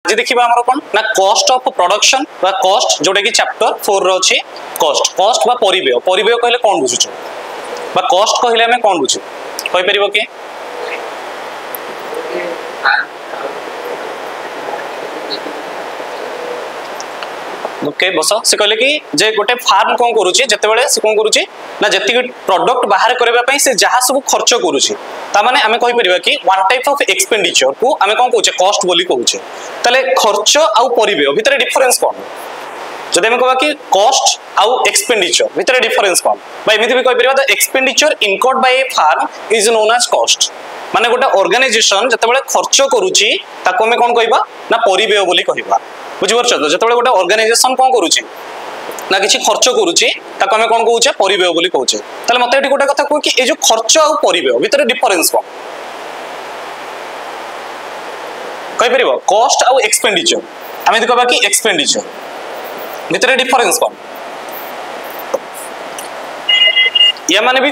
आज देखिबा हमर कोन ना कॉस्ट ऑफ प्रोडक्शन बा कॉस्ट जोटा कि चैप्टर 4 रो अछि कॉस्ट कॉस्ट बा परिव्यय परिव्यय कहले कोन बुझुछु बा कॉस्ट कहले हमें कोन बुझु कहि परिबो के ओके बस से कहले कि जे गोटे फार्म कोन करूची जते बेले से कोन करूची ना जति प्रोडक्ट बाहर करबा पई से जहा सब खर्च करूची ता माने हमें कहि परिबा कि वन टाइप ऑफ एक्सपेंडिचर को हमें कोन कहूचे कॉस्ट बोली कहूचे तले खर्च आ परिव्यय भितर डिफरेंस कोन जदि हमें कहबा कि कॉस्ट आ एक्सपेंडिचर भितर डिफरेंस कोन बा एमिति भी कहि परिबा the expenditure incurred by a firm is known as cost माने गोटे ऑर्गेनाइजेशन जते बेले खर्च करूची ताको हमें कोन कहबा ना परिव्यय बोली कहबा बुझि परछ तो जते बेले गोटे ऑर्गेनाइजेशन कोन करूची ना किछि खर्च करूची ताको हमें कोन कहूचे परिव्यय बोली कहूचे तले मते एठी गोटे कथा कहू कि ए जो खर्च आ परिव्यय भितर डिफरेंस कोन कहि परिबो कॉस्ट आ एक्सपेंडिचर हमें कहबा कि एक्सपेंडिचर भितर डिफरेंस कोन या माने भी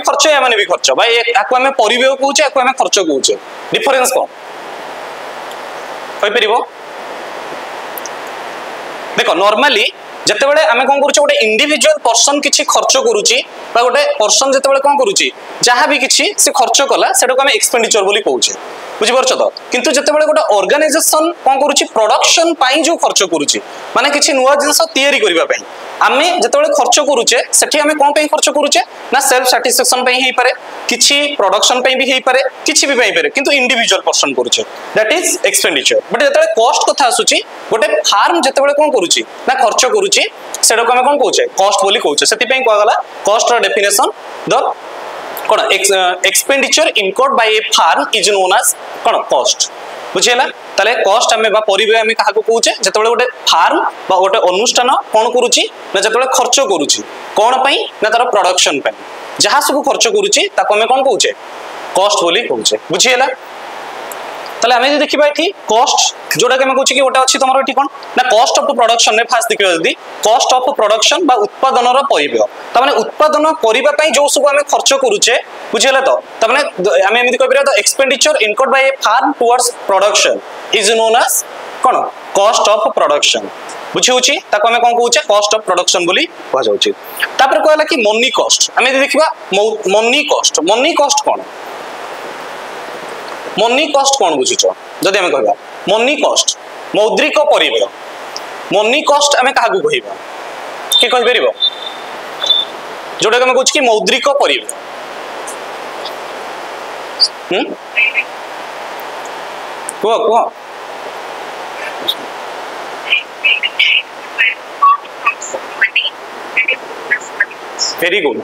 खर्च भाई याको हमें परिव्यय कहूचे याको हमें खर्च कहूचे डिफरेंस कोन कहि परिबो देखो नॉर्मली जते बेले हमें कोन करूचे गोटे इंडिविजुअल पर्सन किछि खर्च करूची बा गोटे पर्सन जते बेले कोन करूची जहां भी किछि से खर्च कला सेटाको हमें एक्सपेंडिचर बोली कहूचे बुझि परछ तो किंतु जते बेले गोटे ऑर्गेनाइजेशन कोन करूची प्रोडक्शन पाई जो खर्च करूची माने किछि नुवा जिंस तयारी करबा पई आमे जते बेले खर्च करूचे सेठी हमें कोन पई खर्च करूचे ना सेल्फ सैटिस्फैक्शन पई हेई पारे किछि प्रोडक्शन पई भी हेई पारे किछि भी पई पारे किंतु इंडिविजुअल पर्सन करूचे दैट इज एक्सपेंडिचर बट जते बेले कॉस्ट कथा आसुची गोटे फार्म जते बेले कोन करूची ना खर्च करूची सेडो को हमें कोन कहूचे कॉस्ट बोली कहूचे सेति पई कोआ गला कॉस्ट रो डेफिनेशन द कोन expenditure incurred by a firm is known as कोन कॉस्ट बुझिला तले कॉस्ट हमें बा परिव्यय हमें काहा को कहूचे जते बेले गोटे फार्म बा गोटे अनुष्ठान कोन करूची ना जते बेले खर्च करूची कोन पई ना तार प्रोडक्शन पई जहा सब खर्च करूची ताको हमें कोन कहूचे कॉस्ट बोली कहूचे बुझिला तले हमें देखिबा एठी कॉस्ट जोडा के हम कहूची कि ओटा अछि तमरो एठी कोन ना कॉस्ट ऑफ प्रोडक्शन ने फास्ट देखिबा जदी कॉस्ट ऑफ प्रोडक्शन बा उत्पादन रो परिव्यय त माने उत्पादन करिबा पई जो सब हमें खर्च करूचे बुझिला तो त माने हमें एमिति कहबिरा the expenditure incurred by a firm towards production is known as कोन कॉस्ट ऑफ प्रोडक्शन बुझिउची ताको हमें कोन कहूचे कॉस्ट ऑफ प्रोडक्शन बोली कह जाउची तापर कहला कि मनी कॉस्ट हमें देखिबा मनी कॉस्ट कोन मनी कॉस्ट कोन बुझिछ जदि हमें कहबा मनी कॉस्ट मौद्रिक परिव्यय मनी कॉस्ट हमें काहा को कहिबा के कहि परिबो जोडा हम कहूछ कि मौद्रिक परिव्यय को वेरी गुड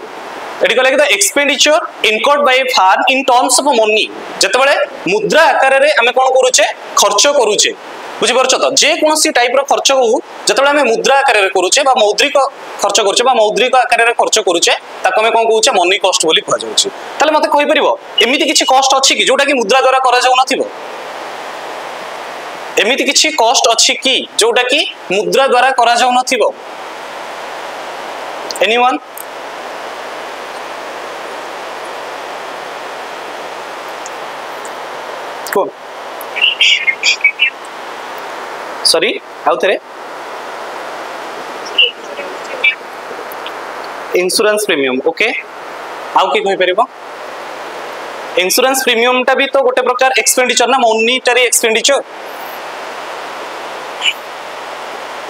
एटी कहले कि the expenditure incurred by a farm in terms of money जते बेले मुद्रा आकार रे हमें कोन करूचे खर्च करूचे बुझि परछ त जे कोनसी टाइप रो खर्च हो जते बेले हमें मुद्रा आकार रे करूचे बा मौद्रिक खर्च करूचे बा मौद्रिक आकार रे खर्च करूचे ताको हमें कोन कहूचे मनी कॉस्ट बोली कह जाउची ताले मते कहि परिबो एमिति किछि कॉस्ट अछि कि जोटा कि मुद्रा द्वारा करा जाउ नथिबो एमिति किछि कॉस्ट अछि कि जोटा कि मुद्रा द्वारा करा जाउ नथिबो एनीवन को सॉरी आउ थरे इंश्योरेंस प्रीमियम ओके आउ के कहि परिबो इंश्योरेंस प्रीमियम टा भी तो गोटे प्रकार एक्सपेंडिचर ना मॉनिटरी एक्सपेंडिचर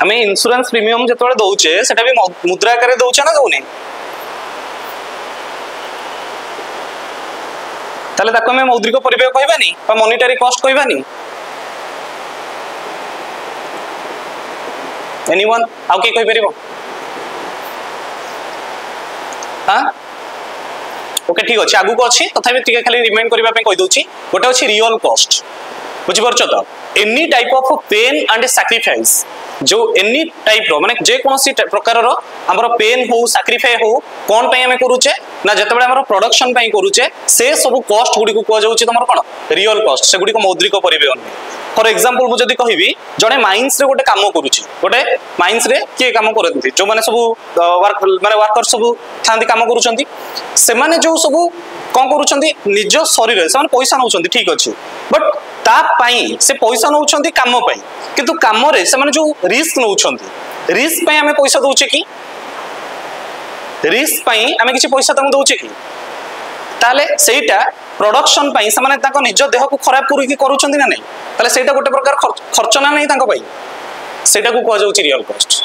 हमें इंश्योरेंस प्रीमियम जते बेले दउचे सेटा भी मुद्रा आकार दउचे ना दउनी ताले ताको हमें मौद्रिक परिव्यय कहबानी बा मॉनिटरी कॉस्ट कहबानी एनीवन आउ के कहि परिबो हां ओके ठीक अछि आगु को अछि तथापि टिके खाली रिमाइंड करबा पे कहि दोछि गोटे अछि रियल कॉस्ट बुझि परछ त any type of pain and sacrifice जो एनी टाइप रो माने जे कोनसी प्रकार रो हमरो पेन हो सैक्रिफाई हो कोन पई हमें करूचे ना जते बेले हमरो प्रोडक्शन पई करूचे से सब कॉस्ट गुडी को कह जाउची तमरो कोन रियल कॉस्ट से गुडी को मौद्रिक परिव्यय फॉर एग्जांपल मु जदी कहिबी जने माइंस रे गोटे काम करूची गोटे माइंस रे के काम करथि जो माने सब वर्क माने वर्कर सब थांदी काम करूचंती से माने जो सब कौन करूछंती निज शरीर से पैसा नौछंती ठीक अच्छे बट ता पाई से पैसा नौछंती काम पाई किंतु काम रे से जो रिस्क नौछंती रिस्क पाई हमें पैसा दउचे कि रिस्क पाई हमें किसी पैसा तंग दउचे कि ताले सेटा प्रोडक्शन पाई से माने ताको निज देह को खराब करूकी करूछंती ना नहीं ताले सेटा गोटे प्रकार खर्च ना नहीं ताको पाई सेटा को कह जाउची रियल कॉस्ट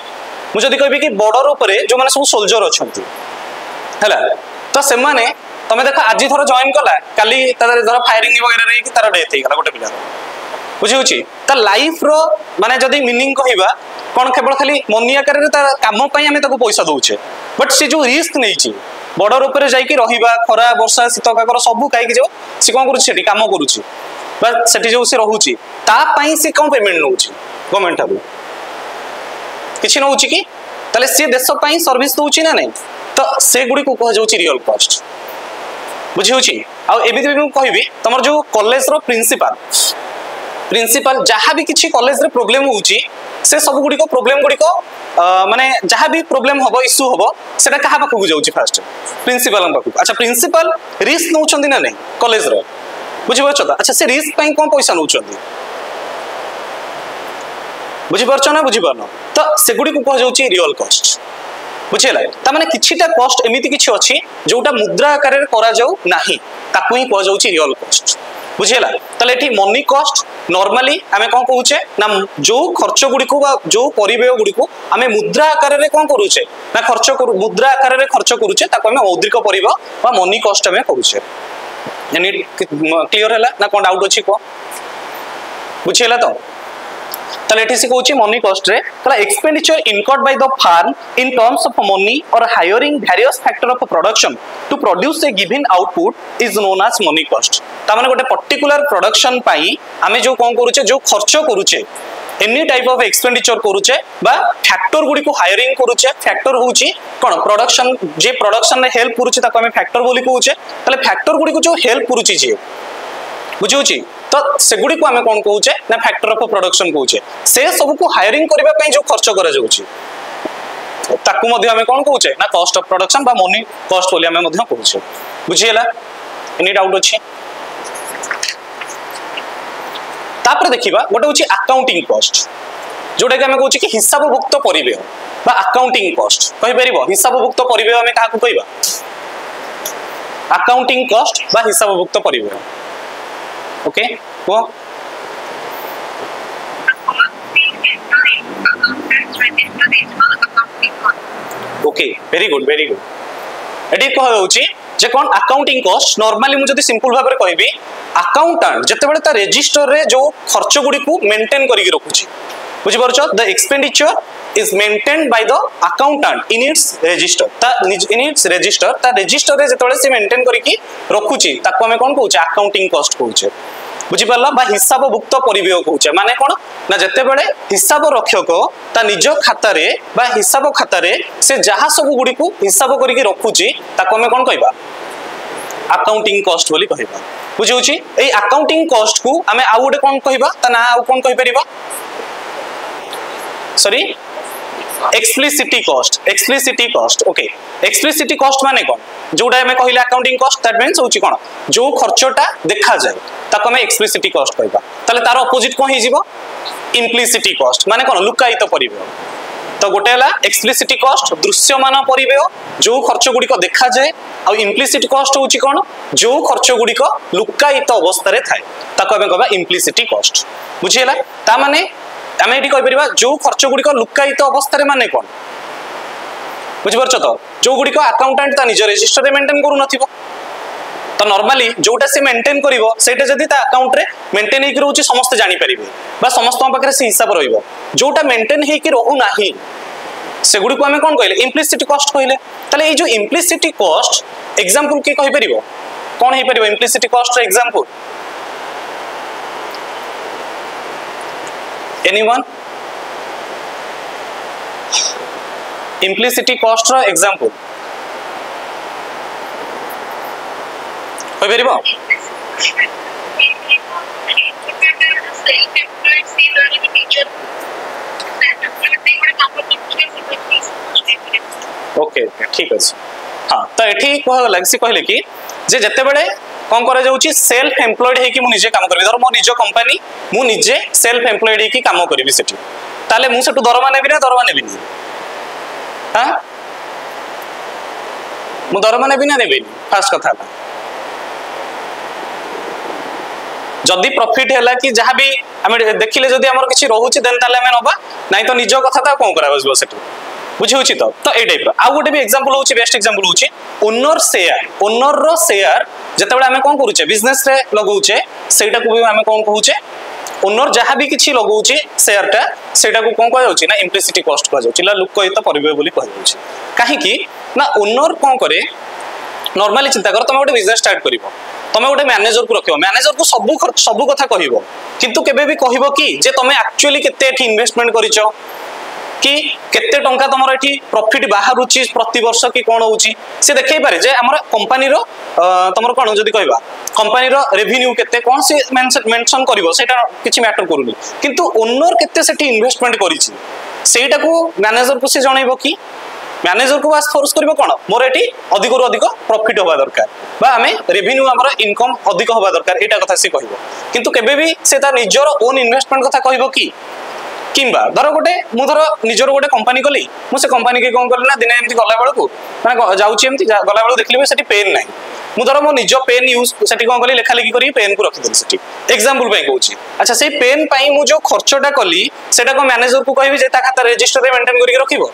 मु जदी कहबी कि बॉर्डर ऊपर जो माने सब सोल्जर अछंती हैला तो से माने तमे देखो आज थोड़ा जॉइन कला काली तार धर फायरिंग वगैरह रे कि तार डेथ हे गला गोटे पिला बुझी होची ता लाइफ रो माने जदी मीनिंग कहबा कोन केवल खाली मनी आकार रे तार काम पई हमें ताको पैसा दउचे बट से जो रिस्क नै छी बॉर्डर ऊपर जाई कि रहिबा खरा वर्षा शीत काकर सब काई कि जो से कोन करू छेटी काम करूची बस सेठी जो से रहूची ता पई से कोन पेमेंट नउची गवर्नमेंट हबु किछि नउची कि ताले से देश पई सर्विस दउची ना नहीं तो से गुडी को कह जाउची रियल कॉस्ट बुझी होची आ एबी भी कहबी तमर जो कॉलेज रो प्रिंसिपल जहाँ भी किसी कॉलेज रे प्रॉब्लम होउची से सब गुडी को प्रॉब्लम गुडी को माने जहाँ भी प्रॉब्लम हबो इश्यू हबो सेटा कहा पाखु जाउची फर्स्ट प्रिंसिपल पाखु अच्छा प्रिंसिपल रिस्क नउचंदी ना नहीं कॉलेज रे बुझी परछ अच्छा से रिस्क पई कोन पैसा नउचंदी बुझी परछ ना बुझी परनो तो से गुडी को कह जाउची रियल कॉस्ट बुझेला ता माने किछिटा कॉस्ट एमिति किछि अछि जोटा मुद्रा आकार रे करा जाउ नाही ताकू ही कह जाउची रियल कॉस्ट बुझेला तले एठी मनी कॉस्ट नॉर्मली हमें कोन कहूचे ना जो खर्च गुडी को बा जो परिबेय गुडी को हमें मुद्रा आकार रे कोन करूचे ना खर्च करू मुद्रा आकार रे खर्च करूचे ताकू हमें मौद्रिक परिबेय बा मनी कॉस्ट हमें करूचे यानी क्लियर हैला ना कोन डाउट अछि को बुझेला तो तले एठी से कहूची मनी कॉस्ट रे तला expenditure incurred by the firm in terms of money और hiring various factor of production to produce a given output is known as money cost ता माने गोटे पर्टिकुलर प्रोडक्शन पाई हमें जो कोन करूचे जो खर्च करूचे एनी टाइप ऑफ एक्सपेंडिचर करूचे बा फैक्टर गुडी को हायरिंग करूचे फैक्टर होउची कोन प्रोडक्शन जे प्रोडक्शन रे हेल्प करूचे ताको हमें फैक्टर बोली कहूचे तले फैक्टर गुडी को जो हेल्प करूची जे बुझिउची तो सेगुडी को हमें कौन कहूचे ना फैक्टर ऑफ प्रोडक्शन कहूचे से सब को हायरिंग करबा पई जो खर्च करा जाउची ताकू मध्ये हमें कौन कहूचे ना कॉस्ट ऑफ प्रोडक्शन बा मनी कॉस्ट बोली हमें मध्ये कहूचे बुझिएला एनी डाउट अछि तापर देखिबा गोटे होची अकाउंटिंग कॉस्ट जोटा कि हमें कहूचे कि हिसाबभुक्त परिबेय बा अकाउंटिंग कॉस्ट कहि परिबो हिसाबभुक्त परिबेय हमें काहा को कहबा अकाउंटिंग कॉस्ट बा हिसाबभुक्त परिबेय ओके वो ओके वेरी गुड एटी कह होउची जे कोन अकाउंटिंग कॉस्ट नॉर्मली मु जदी सिंपल भाबरे कहबी अकाउंटेंट जते बेले ता रजिस्टर रे जो खर्च गुडी को मेंटेन करी के रखुची बुझि परछ the expenditure is maintained by the accountant in its register ता रजिस्टर रे जतबेले से मेंटेन करी की रखुची ताको हमें कोन कहूचे अकाउंटिंग कॉस्ट कहूचे बुझि परला बा हिसाबभुक्त परिबेय कहूचे माने कोन ना जते बेले हिसाब रक्षक ता निज खाता रे बा हिसाब खाता रे से जहा सब गुडी को हिसाब करी के रखुची ताको हमें कोन कहबा अकाउंटिंग कॉस्ट बोली कहबा बुझिउची ए अकाउंटिंग कॉस्ट को हमें आ गुडे कोन कहबा ता ना आ कोन कहि परिबा sorry explicit cost okay explicit cost माने कोन जोडा हमें कहिला अकाउंटिंग कॉस्ट दैट मींस होची कोन जो खर्चटा देखा जाय ताको हमें एक्सप्लिसिटी कॉस्ट कहबा ताले तार अपोजिट कोन हे जीवो इम्प्लिसिटी कॉस्ट माने कोन लुकायित परिबेय तो गोटे हला एक्सप्लिसिटी कॉस्ट दृश्यमान परिबेय जो खर्च गुडी को देखा जाय आ इम्प्लिसिटी कॉस्ट होची कोन जो खर्च गुडी को लुकायित अवस्था रे थाए ताको हमें कहबा इम्प्लिसिटी कॉस्ट बुझियला ता माने आमे एटी कहि परिबा जो खर्च गुडी को लुकायित अवस्था रे माने कोन बुझि परछ तो जो गुडी को अकाउंटेंट ता निज रजिस्टर रे मेंटेन करू नथिबो तो नॉर्मली जोटा से मेंटेन करिवो सेटा जदी ता अकाउंट रे मेंटेन हे कि रहउची समस्त जानि परिबे बा समस्त पाखरे से हिसाब रहिबो जोटा मेंटेन हे कि रहउ नाही से गुडी को हमें कोन कहले इम्प्लिसिटी कॉस्ट कहले तले ए जो इम्प्लिसिटी कॉस्ट एग्जांपल के कहि परिबो कोन हे परिबो इम्प्लिसिटी कॉस्ट रे example anyone implicity cost ro example hoy peribo okay ठीक अछि हां तो एठी कह लागसी कहले कि जे जेतेबेले कौन करा जाउची सेल्फ एम्प्लॉयड है कि मु निजे काम करबी धर मो निज कंपनी मु निजे सेल्फ एम्प्लॉयड है कि काम करबी सेठी ताले मु सेटु दरमा नेबी ना दरमा नेबी हां मु दरमा नेबी ना नेबी फास्ट कथा जदि प्रॉफिट हैला कि जहां भी हम देखिले जदि हमर किछि रहूची देन ताले हम नबा नाही तो निज कथा ता कोन करा बसबो सेटु बुझी होची तो ए टाइप आ गोटे भी एग्जांपल होची बेस्ट एग्जांपल होची ओनर रो शेयर जतबेले हमें कोन करूचे बिजनेस रे लगाउचे सेटा को भी हमें कोन कहूचे ओनर जहां भी किछि लगाउचे शेयर टा सेटा को कोन कह जाउची ना इम्प्लिसिटी कॉस्ट कह जाउची ला लुकहित परिबे बोली कह जाउची काहे कि ना ओनर कोन करे नॉर्मली चिंता कर तुम गोटे बिजनेस स्टार्ट करिवो तुम गोटे मैनेजर को रखियो मैनेजर को सब कथा कहिवो किंतु केबे भी कहिवो कि जे तुम एक्चुअली केते एठी इन्वेस्टमेंट करिचो कि केते टंका तमरो एठी प्रॉफिट बाहरुची प्रति वर्ष कि कोन होउची से देखै पारे जे हमर कंपनी रो तमरो कोन जदी कहबा कंपनी रो रेवेन्यू केते कोन से मेंशन करिवो सेटा किछि मैटर करूनी किंतु ओनर केते सेठी इन्वेस्टमेंट करिछि सेटा को मैनेजर को से जणैबो कि मैनेजर को बास फोर्स करिवो कोन मोर एठी अधिक रु अधिक प्रॉफिट होबा दरकार बा हमें रेवेन्यू हमर इनकम अधिक होबा दरकार एटा कथा से कहबो किंतु केबे भी से ता निजर ओन इन्वेस्टमेंट कथा कहबो कि किंबा धर गोटे मु धर निजर गोटे कंपनी कली मु से कंपनी के कोन करले ना दिने एमती गला बेलको माने जाउची एमती गला बेलको देखलिबे सेठी पेन नाही मु धर मो निज पेन यूज सेठी कोन कली लेखा लेखी करी पेन को रखि देली सेठी एग्जांपल पय कहूची अच्छा से पेन पई मु जो खर्चटा कली सेटा को मैनेजर को कहबी जे ता खाता रजिस्टर रे मेंटेन करी रखिबो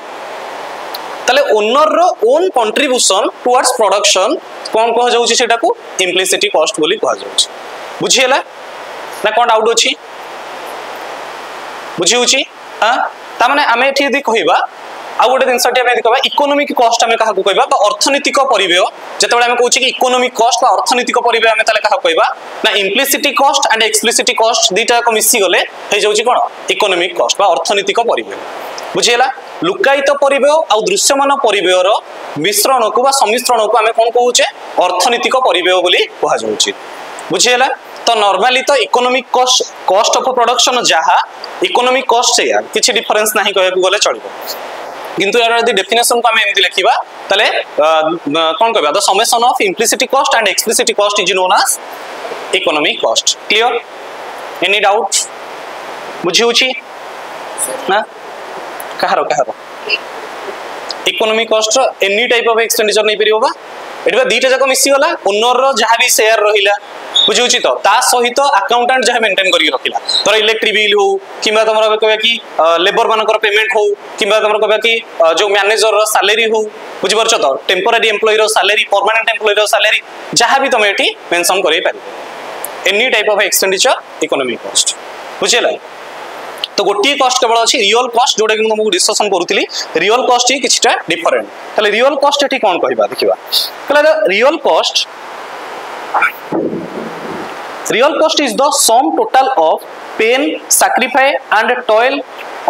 ताले ओनर रो ओन कंट्रीब्यूशन टुवर्ड्स प्रोडक्शन कोन कह जाउची सेटा को इम्प्लिसिटी कॉस्ट बोली कह जाउची बुझियला ना कोन डाउट अछि बुझी होची हां ता माने हमें एठी यदि कहिबा आ गोटे दिनसटी हमें कहबा इकोनॉमिक कॉस्ट हमें कहा को कहबा बा अर्थनीतिक परिव्यय जेतेबेले हमें कहूची कि इकोनॉमिक कॉस्ट बा अर्थनीतिक परिव्यय हमें ताले कहा कहबा ना इम्प्लिसिटी कॉस्ट एंड एक्सप्लिसिटी कॉस्ट दीटा को मिसी गले हे जाउची कोन इकोनॉमिक कॉस्ट बा अर्थनीतिक परिव्यय बुझियला लुकायित परिव्यय आ दृश्यमान परिव्यय रो मिश्रण को बा सम्मिश्रण को हमें कोन कहूचे अर्थनीतिक परिव्यय बोली कहा जाउची बुझियला तो नॉर्मली तो इकोनॉमिक कॉस्ट ऑफ प्रोडक्शन जहा इकोनॉमिक कॉस्ट से यार किछि डिफरेंस नाही कहय को गले चलिबो किंतु यार यदि डेफिनेशन को हम एमति लिखिबा तले कोन कहबा the summation of implicit cost and explicit cost is known as economic cost clear any doubt बुझी होची ना कहारो economic cost any type of expenditure नहीं परिबो बा एडबा दीटा जाको मिसी गला ओनर रो जहा भी शेयर रहिला बुझुची तो ता सहित अकाउंटेंट जहा मेंटेन करी रखिला तोर इलेक्ट्रिक बिल हो किबा तमरो कहबा कि लेबर मानकर पेमेंट हो किबा तमरो कहबा कि जो मैनेजर रो सैलरी हो बुझि परछ तो टेम्पररी एम्प्लॉय रो सैलरी परमानेंट एम्प्लॉय रो सैलरी जहा भी तुम एठी मेंशन करै पारि any type of expenditure economic cost बुझिला तो गोटी कॉस्ट केवल अछि रियल कॉस्ट जोडे कि तुमको डिस्कशन करूथिली रियल कॉस्ट ही किछटा डिफरेंट तले रियल कॉस्ट एठी कोन कहबा देखिबा तले real cost is the sum total of pain sacrifice and toil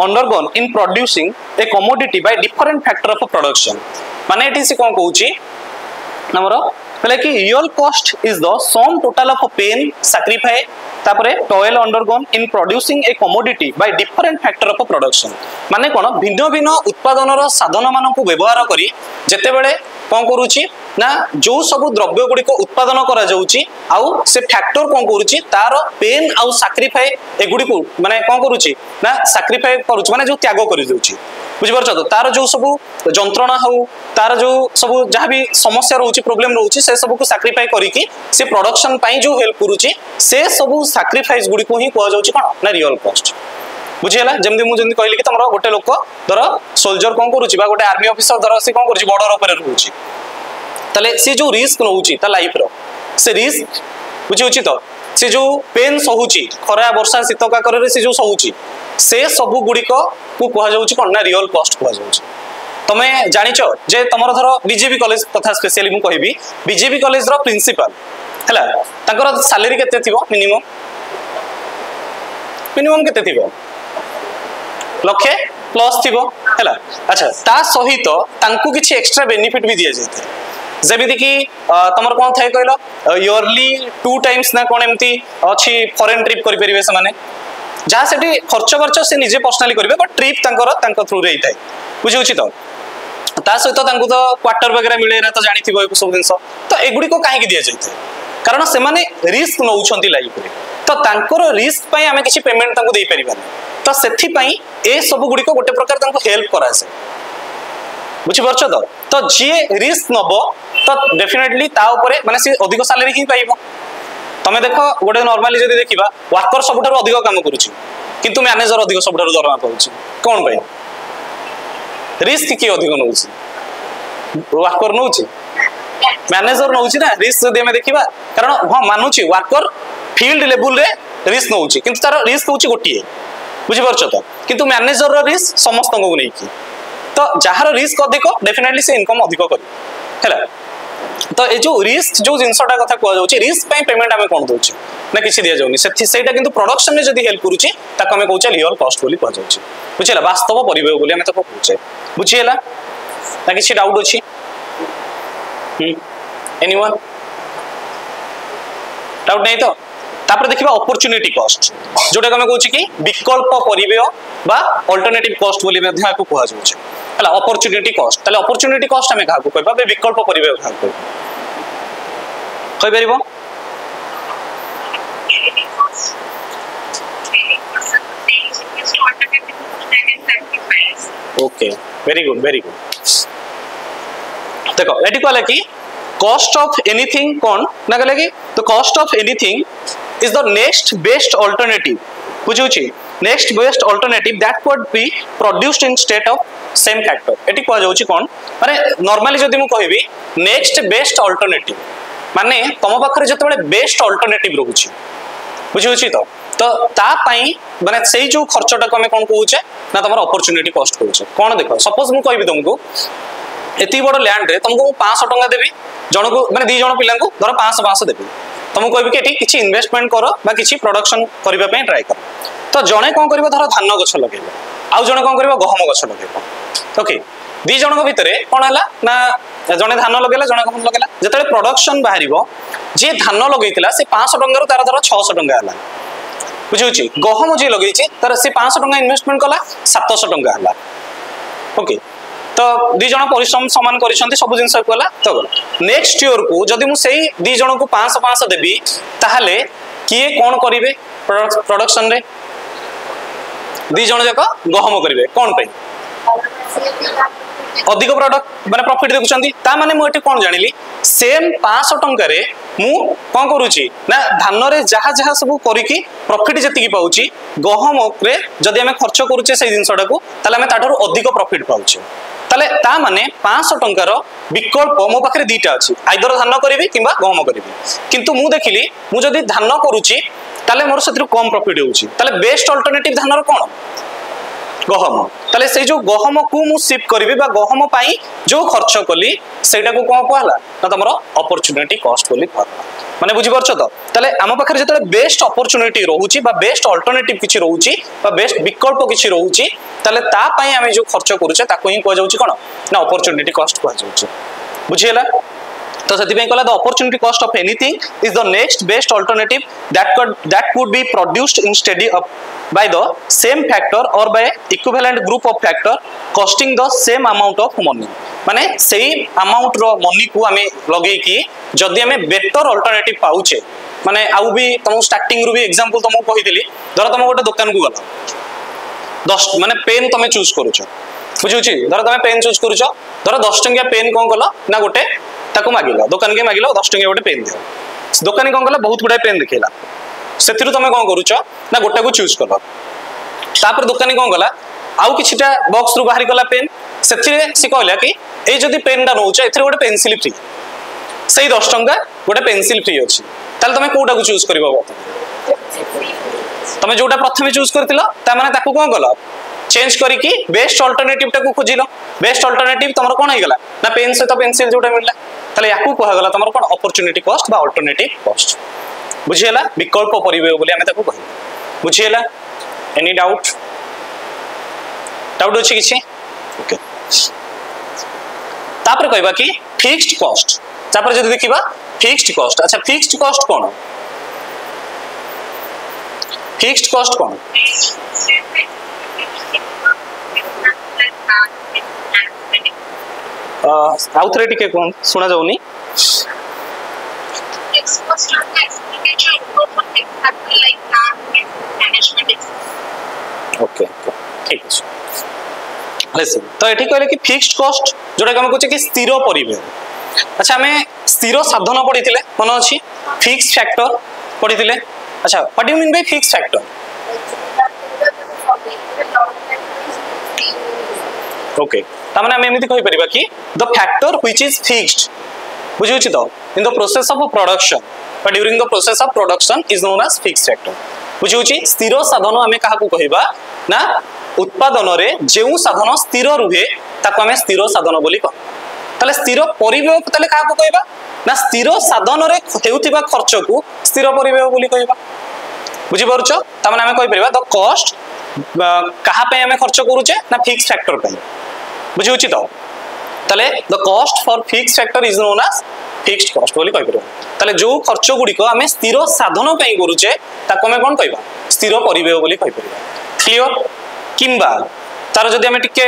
undergone in producing a commodity by different factor of production माने एठी से कोन कहूची नमरो पहले कि real cost is the sum total of pain sacrifice तापरे toil undergone in producing a commodity by different factor of production माने कोन भिन्न भिन्न उत्पादन रो साधन मान को व्यवहार करी जेते बेले कोन करूची ना जो सब द्रव्य गुडी को उत्पादन करा जाउची आउ से फैक्टर कोन करूची तार पेन आउ सैक्रिफाइस ए गुडी को माने कोन करूची ना सैक्रिफाइस करूची माने जो त्याग करि जाउची बुझि परछ तो तार जो सब जंत्रणा हो तार जो सब जहा भी समस्या रहउची प्रॉब्लम रहउची से सब को सैक्रिफाइस करी कि से प्रोडक्शन पई जो हेल्प करूची से सब सैक्रिफाइस गुडी को ही को जाउची कोन ना रियल कॉस्ट बुझियला जेमदि मु जेमदि कहली कि तमरो गोटे लोक धर सोल्जर कोन करूची बा गोटे आर्मी ऑफिसर धर से कोन करूची बॉर्डर ऊपर रहउची तले से जो रिस्क नउची ता लाइफ रो से रिस्क बुझिउची तो से जो पेन सहुची खरा वर्षा शीत का करे से जो सहुची से सब गुडी को कहा जाउची कोन ना रियल कॉस्ट कहा जाउची तमे जानिचो जे तमरो धर बीजेपी कॉलेज तथा स्पेशली मु कहबी बीजेपी कॉलेज रो प्रिंसिपल हला ताकर सैलरी केते थिबो मिनिमम केते थिबो लक्षे प्लस थिबो हला अच्छा ता सहित तांकु किछि एक्स्ट्रा बेनिफिट भी दिया जायते जेमिति कि तमर कोन थाय कहलो इयरली 2 टाइम्स ना कोन एमती अछि फॉरेन ट्रिप करि परिबे से माने जहा सेठी खर्च से निजे पर्सनली करिवे बट ट्रिप तांकर थ्रू रे थाय बुझिउछि तो ता सहित तांको तो क्वार्टर वगैरह मिले ना तो जानी थी सब जिन तो एगुड़ी को कहीं दि जाए कारण से माने रिस्क नौछंती लाइफ रे तो तांकर रिस्क पई आमे किछि पेमेंट तांको देई परिबानी तो सेथि पई ए सब गुडी को गोटे प्रकार तांको हेल्प करा से बुझि परछ तो जे रिस्क नबो तो डेफिनेटली ता ऊपर माने से अधिक सैलरी ही पाइबो तमे देखो गोटे नॉर्मली जदी देखिबा वर्कर सबठार अधिक काम करूछि किंतु मैनेजर अधिक सबठार दरमा पाउछि कोन पई रिस्क की अधिक नउछि वर्कर नउछि मैनेजर नउछि ना रिस्क जदी हमें देखिबा कारण हां मानुछि वर्कर फील्ड लेवल रे रिस्क नउछि किंतु तार रिस्क होछि गोटिए बुझि परछ तो किंतु मैनेजर रो रिस्क समस्त को नै की तो जहार रिस्क अधिक डेफिनेटली से इनकम अधिक करी हैला तो ए जो रिस्क जो जिनसटा कथा को जाउछि रिस्क पई पेमेंट हमें कोन दोछि ना किछि दिया जाउनी सेटा किंतु प्रोडक्शन में जदी हेल्प करूछि ताको हमें कहउछि रियल कॉस्ट बोली को जाउछि बुझिला वास्तव परिबेय बोली हमें तो कहउछि बुझिला ना किछि डाउट अछि एनीवन डाउट नहीं तो तापर देखिबा अपॉर्चुनिटी कॉस्ट जोटा हमें कहउछि कि विकल्प परिबेय बा अल्टरनेटिव कॉस्ट बोली मध्ये आको कहआ जाउछि हला अपॉर्चुनिटी कॉस्ट ताले अपॉर्चुनिटी कॉस्ट हमें काको कहबा बे विकल्प परिबेय काको कहि परिबो ओके वेरी गुड देखो एटी कहला कि कॉस्ट ऑफ एनीथिंग कौन ना कहला कि the cost of anything is the next best alternative बुझुछि next best alternative that could be produced in state of same factor एटी कह जाउछि कोन माने नॉर्मली जदी मु कहबी नेक्स्ट बेस्ट अल्टरनेटिव माने तम पाखरे जते बेले बेस्ट अल्टरनेटिव रहउछि बुझुछि तो ता पई माने सेही जो खर्चटा को हमें कोन कहउछे ना तमर अपॉर्चुनिटी कॉस्ट कहउछे कोन देखो सपोज मु कहबी तुमको एती बड़ लैंड रे तुमको 500 टका देबी जण को माने 2 जण पिला को धर 500 देबी तुमको कहबी कि एटी किछि इन्वेस्टमेंट करो बा किछि प्रोडक्शन करिबा पे ट्राई कर तो जणे कोन करबो धर धान गछ लगेबो आ जणे कोन करबो गहम गछ लगेबो ओके 2 जण को भितरे कोन हला ना जणे धान लगेला जणे गहम लगेला जेतले प्रोडक्शन बाहरिबो जे धान लगेइतिला से 500 टका रो तार धर 600 टका हला बुझुछि गहम जे लगेइछि तार से 500 टका इन्वेस्टमेंट कला 700 टका हला ओके तो 2 जण परिश्रम समान करिसंती सब जिंस कला तो नेक्स्ट ईयर को जदी मु सेही 2 जण को 500 देबी ताहाले किए कोन करिवे प्रोडक्शन रे 2 जण जाक गहम करिवे कोन पे अधिक प्रोडक्ट माने प्रॉफिट देखुचंती ता माने मु एठी कोन जानिली सेम 500 टंका रे मु कोन करूची ना धान रे जहा जहा सब करिकी प्रॉफिट जति की पाउची गहम रे जदी हमें खर्च करूचे से जिंसटा को ताले हमें ताठर अधिक प्रॉफिट पाउची ताले ता माने 500 टंका रो विकल्प मो पाखरे दीटा अछि आइदर धान करिवि किबा गहम करिवि किंतु मु देखिली मु जदी धान करूची ताले मोर सेतिर कम प्रॉफिट होउची ताले बेस्ट अल्टरनेटिव धान रो कोन गहम ताले से जो गहम को मु शिफ्ट करिवि बा गहम पाई जो खर्च कली सेटा को कोन कहला ना तमरो अपॉर्चुनिटी कॉस्ट बोली कहला माने बुझि परछ तो ताले हम पाखरे जतले बेस्ट अपॉर्चुनिटी रहउची बा बेस्ट अल्टरनेटिव किछि रहउची बा बेस्ट विकल्प किछि रहउची ताले ता पाई हमें जो खर्च करूचे ताको ही कह जाउची कोन ना अपॉर्चुनिटी कॉस्ट कह जाउची बुझियला तो सेति पे कहला the opportunity cost of anything is the next best alternative that could be produced in study of by the same factor or by equivalent group of factor costing the same amount of money माने सेही amount रो money को हमें लगे कि जदी हमें better alternative पाउचे माने आउ भी तुम स्टार्टिंग रु भी एग्जांपल तुम कहि देली धर तुम गोटे दुकान को गला 10 माने पेन तुम चूज करूछो बुझुची धर तुम पेन चूज करूछो धर 10 टंकिया पेन कोन कला ना गोटे ताको मागिला दुकान के मागिला 10 टंकिया गोटे पेन दियो दुकानी कोन कला बहुत गुडा पेन देखैला सेथिरु तुम कोन करूछो ना गोटा को चूज करलो तापर दुकानी कोन गला आउ किछिटा बॉक्स रु बाहरी गला पेन सेथिरे से कहला कि ए जदी पेन डा नउछ एथिरे गोटे पेंसिल फ्री सेही 10 टंका गोटे पेंसिल फ्री अछि ताले तुम कोटा को चूज करबो तुम जोटा प्रथमे चूज करतिलो ता माने ताको कोन गला चेंज करी कि बेस्ट अल्टरनेटिव टा को खोजिलो बेस्ट अल्टरनेटिव तमरो कोन हे गला ना पेन से तो पेंसिल जोटा मिलला ताले याकू कहा गला तमरो कोन अपॉर्चुनिटी कॉस्ट बा अल्टरनेटिव कॉस्ट बुझियला विकल्प परिबे बोली हमें ताको कहि बुझियला एनी डाउट अछि किछि ओके तापर कहबा कि फिक्स्ड कॉस्ट तापर जदी देखिबा फिक्स्ड कॉस्ट अच्छा फिक्स्ड कॉस्ट कोन फिक्स्ड कॉस्ट कोन आउ थरे टिके कोन सुना जाउनी ओके ठीक है लेसन तो एठी कहले कि फिक्स्ड कॉस्ट जोटा हम कहचे कि स्थिर परिव्यय अच्छा हमें स्थिर साधन पढ़ी मन अच्छी फिक्स्ड फैक्टर पढ़ी अच्छा what do you mean by fixed factor okay तामने हम एमिति कहि परिबा कि the factor which is fixed बुझियो छी तो in the process of production but during the process of production is known as fixed factor बुझियो छी स्थिर साधन हमें काहा को कहिबा ना उत्पादन रे जेउ साधन स्थिर रुहे ताको हमें स्थिर साधन बोली कह ताले स्थिर परिव्यय ताले काहा को कहिबा ना स्थिर साधन रे हेउथिबा खर्च को स्थिर परिव्यय बोली कहिबा बुझि परछो तामने हमें कहि परिबा द कॉस्ट कहा पे हमें खर्च करूचे ना फिक्स्ड फैक्टर पे बुझि उचित तो ताले the cost for fixed factor is known as fixed cost बोली कहि परबो ताले जो खर्च गुडी को हमें स्थिर साधन पे करूचे ताको हमें कोन कहिबा स्थिर परिव्यय बोली कहि परबो क्लियर किंबा तार जदि हमें टिके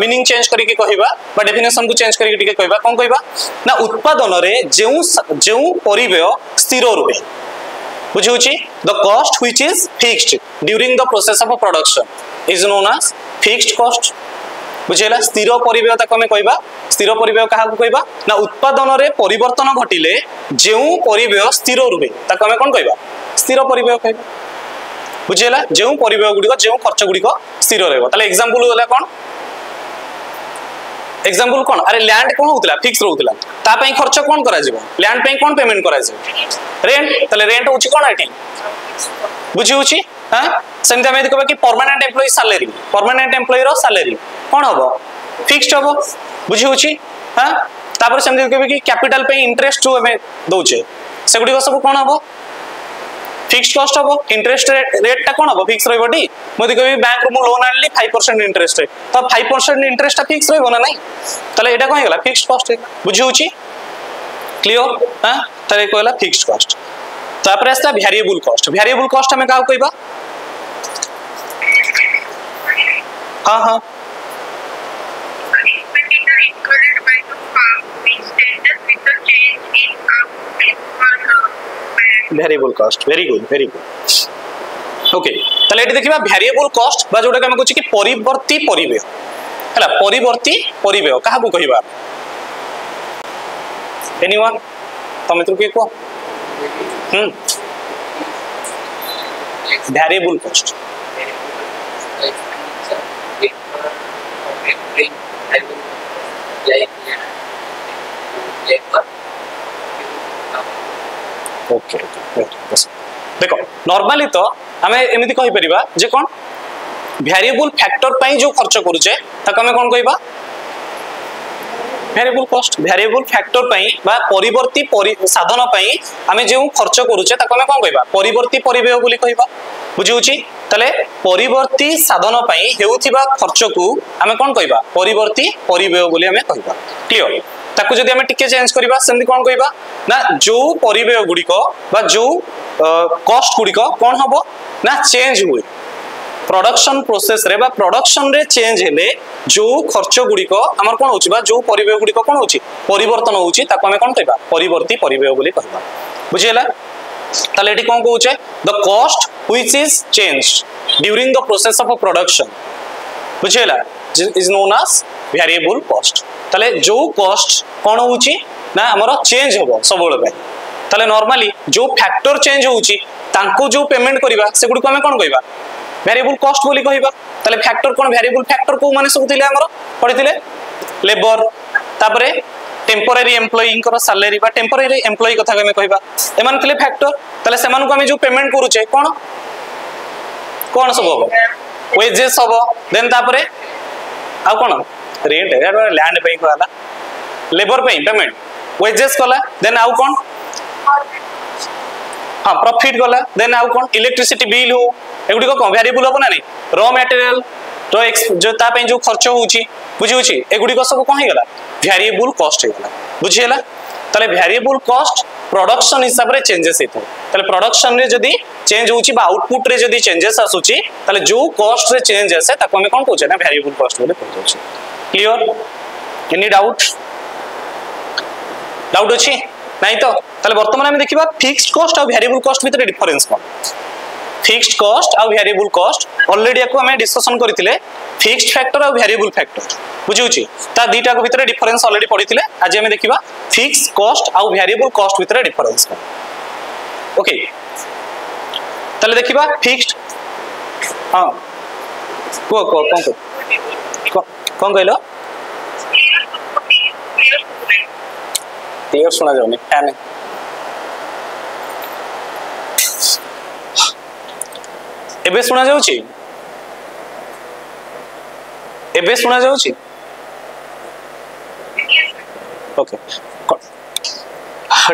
मीनिंग चेंज करके कहिबा बा डेफिनेशन को चेंज करके टिके कहिबा कोन कहिबा ना उत्पादन रे जेउ परिव्यय स्थिर रुहे बुझी होची the cost which is fixed during the process of production is known as fixed cost बुझेला स्थिर परिव्यय ताको हमें कहिबा स्थिर परिव्यय काहा को कहिबा ना उत्पादन रे परिवर्तन घटिले जेउ परिव्यय स्थिर रुहे ताको हमें कोन कहिबा स्थिर परिव्यय कहिबा बुझेला जेउ परिव्यय गुडी को जेउ खर्च गुडी को स्थिर रहबो ताले एग्जांपल होला कोन एग्जांपल कोन अरे लैंड कोन होतला फिक्स रहउतला ता पई खर्च कोन करा जिवो लैंड पई कोन पेमेंट करा जिवो रेंट ताले रेंट होची कोन आठी बुझी होची हां सेमते हम कहबा कि परमानेंट एम्प्लॉय रो सैलरी कोन हबो फिक्स्ड हबो बुझी होची हां तापर सेमते कहबा कि कैपिटल पे इंटरेस्ट जो हमें दोचे सेगुडी को सब कोन हबो फिक्स्ड कॉस्ट हबो इंटरेस्ट रेट ता कोन हबो फिक्स रहबोटी मोदी कहबी बैंक रो लोन आनली 5% इंटरेस्ट रे तो 5% इंटरेस्ट ता फिक्स रहबो ना नहीं तले एटा कोन हेला फिक्स्ड कॉस्ट बुझी होची क्लियर हां तले कहला फिक्स्ड कॉस्ट तापर आस्ता वेरिएबल कॉस्ट हमें का कहबा हां हां variable cost very good okay तले एटी देखिबा वेरिएबल कॉस्ट बा जोटा हम कहछि कि परिवर्ती परिव्यय हला परिवर्ती परिव्यय काहा को कहिबा एनीवन तमे तो के को वेरिएबल कॉस्ट ओके देखो नॉर्मली तो हमें एमिति कहि परिबा जे कोन वेरिएबल फैक्टर पई जो खर्च करूचे ताको हमें कोन कहिबा वेरिएबल फैक्टर पई बा परिवर्ती साधन पई हमें जो खर्च करूचे ताको हमें कोन कहिबा परिवर्ती परिव्यय बोली कहिबा बुझी होची तले परिवर्ती साधन पई हेउथिबा खर्च को हमें कोन कहिबा परिवर्ती परिव्यय बोली हमें कहिबा क्लियर ताको जदि हमें टिके चेंज करबा सेमि कोन कहिबा ना जो परिव्यय गुडी को बा जो कॉस्ट गुडी को कोन हबो ना चेंज हुए प्रोडक्शन प्रोसेस रे बा प्रोडक्शन रे चेंज हेले जो खर्च गुडी को हमर कोन होची बा जो परिव्यय गुडी को कोन होची परिवर्तन होची ताको हमें कोन कहिबा परिवर्ती परिव्यय बोली कहिबा बुझियला ताले एटी कोन कहउचे the cost which is changed during the process of production बुझियला is known as variable cost ताले जो कॉस्ट कोन होची ना हमर चेंज होबो सबोले पे ताले नॉर्मली जो फैक्टर चेंज होची तांको जो पेमेंट करबा सेगुडी को हमें कोन कहिबा वेरिएबल कॉस्ट बोली कहिबा ताले फैक्टर कोन वेरिएबल फैक्टर को माने सब थिले हमर पढिथिले लेबर तापरे टेम्पररी एम्प्लॉई को सैलरी बा टेम्पररी एम्प्लॉई कथा हमें कहिबा एमान थिले फैक्टर ताले सेमान को हमें जो पेमेंट करूचे कोन कोन सब होबो वेजेस होबो देन तापरे आ कोन रेंट लैंड पे कहला लेबर पे पेमेंट वेजेस कला देन आउ कोन हां प्रॉफिट गला देन आउ कोन इलेक्ट्रिसिटी बिल हो एगुडी को कोन वेरिएबल हो ना नहीं रॉ मटेरियल तो जो ता पे जो खर्च होउची बुझी होची एगुडी को सब कोन हे गला वेरिएबल कॉस्ट हे गला बुझियला तले वेरिएबल कॉस्ट प्रोडक्शन हिसाब रे चेंजेस हेतो तले प्रोडक्शन रे जदी चेंज होउची बा आउटपुट रे जदी चेंजेस आसुची तले जो कॉस्ट रे चेंज आसे ताको हमें कोन कहउचे ना वेरिएबल कॉस्ट बोले कहउची क्लियर एनी डाउट डाउट अछि नहीं तो ताले वर्तमान हम देखिबा फिक्स्ड कॉस्ट और वेरिएबल कॉस्ट भितर डिफरेंस कोन फिक्स्ड कॉस्ट और वेरिएबल कॉस्ट ऑलरेडी याको हम डिस्कशन करथिले फिक्स्ड फैक्टर और वेरिएबल फैक्टर बुझिउछि ता दीटा को भितर डिफरेंस ऑलरेडी पढिथिले आज हम देखिबा फिक्स्ड कॉस्ट और वेरिएबल कॉस्ट भितर डिफरेंस कोन ओके ताले देखिबा फिक्स्ड हां कौन कहलो क्लियर सुना जाउनी फैन एबे सुना जाउची एबे सुना जाउची ओके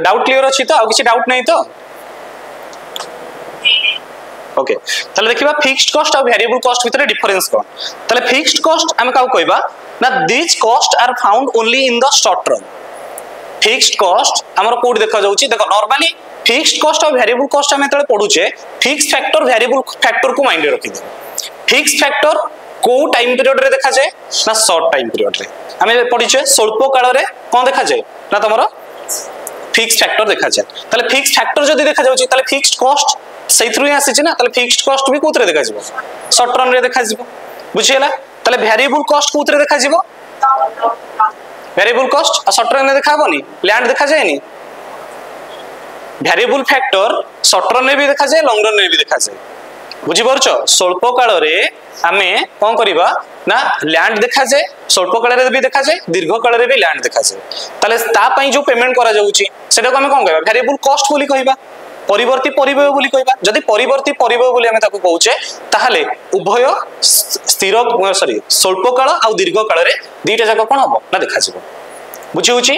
डाउट क्लियर अछि तो आ किछि डाउट नहीं तो ओके ताले देखिबा फिक्स्ड कॉस्ट और वेरिएबल कॉस्ट भितर डिफरेंस कोन ताले फिक्स्ड कॉस्ट हम काउ कहबा ना this cost are found only in the short run fixed cost हमर कोड देखा जाउची देखो नॉर्मली फिक्स्ड कॉस्ट और वेरिएबल कॉस्ट हम एतले पढुचे फिक्स्ड फैक्टर वेरिएबल फैक्टर को माइंड रखि दे फिक्स्ड फैक्टर को टाइम पीरियड रे देखा जाए ना शॉर्ट टाइम पीरियड रे हम पढिचे स्वल्प काल रे कोन देखा जाए ना तमरो फिक्स्ड फैक्टर देखा जाए ताले फिक्स्ड फैक्टर जदी देखा जाउची ताले फिक्स्ड कॉस्ट सेथरु ही आसी ना ताले फिक्स्ड कॉस्ट भी कोतरे देखा जिवो शॉर्ट रन रे देखा जिवो बुझियला ताले वेरिएबल कॉस्ट कोतरे देखा जिवो वेरिएबल कॉस्ट शॉर्ट रन रे देखा बनी लैंड देखा जाए नी वेरिएबल फैक्टर शॉर्ट रन रे भी देखा जाए लॉन्ग रन रे भी देखा जाए बुझी परछ स्वल्प काल रे आमे कोन करिबा ना लैंड देखा जाए स्वल्प काल रे भी देखा जाए दीर्घ काल रे भी लैंड देखा जाए ताले ता पई जो पेमेंट करा जाउची सेटा को हम कोन कहबा वेरिएबल कॉस्ट बोली कहबा परिवर्ती परिव्यय बोली कहबा जदी परिवर्ती परिव्यय बोली हम ताको कहउचे ताहाले उभय स्थिर सॉरी स्वल्प काल आ दीर्घ काल रे दीटा जाक कोन हबो ना देखा जिवो बुझी होची